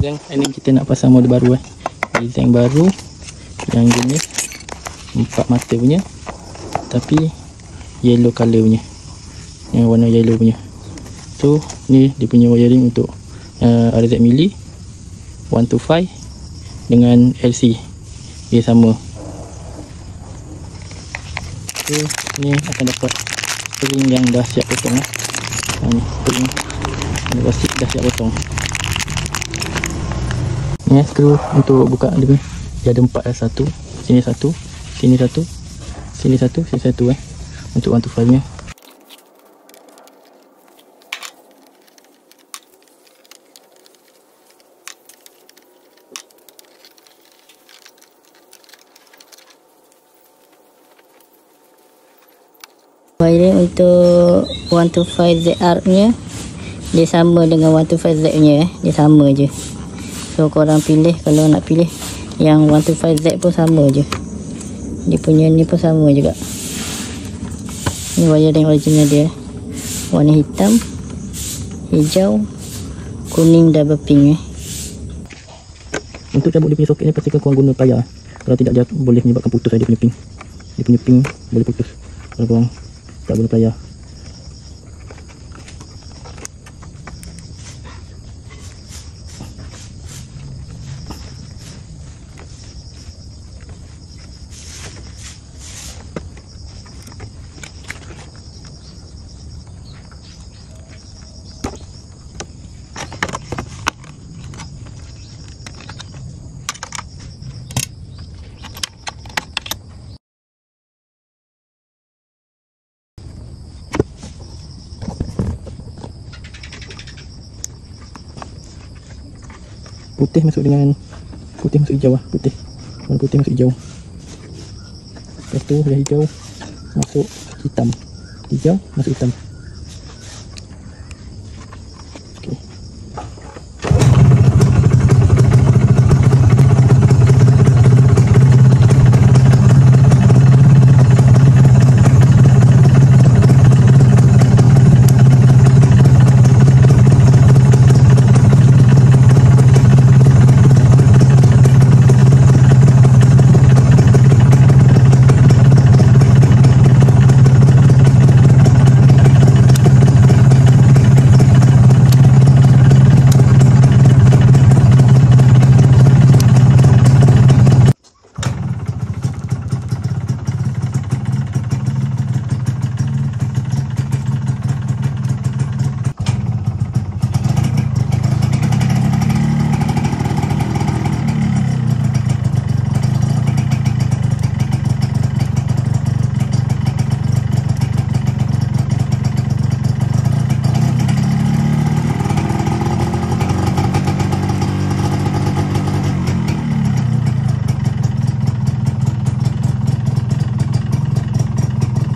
geng, ini kita nak pasang model baru design baru yang jenis 4 mata punya, tapi yellow color punya, yang warna yellow punya. So ni dia punya wiring untuk RZ Mili 125 dengan LC dia sama. So ni akan dapat spring yang dah siap potong ni spring dah siap potong. Ni skru untuk buka dia, dia ada 4, satu sini, satu sini, satu sini, satu sini, satu untuk 125 nya. Wiring untuk 125ZR nya dia sama dengan 125Z nya dia sama je. So korang pilih, kalau nak pilih yang 125Z pun sama je, dia punya ni pun sama juga. Ni wiring original dia, warna hitam, hijau, kuning, double pink Untuk cabut dia punya soket ni pastikan korang guna plier. Kalau tidak dia boleh menyebabkan putus dia punya pin. Dia punya pin boleh putus kalau korang tak guna plier. Putih masuk dengan putih masuk hijau putih. Warna putih masuk hijau. Lepas tu dah hijau masuk hitam. Hijau masuk hitam.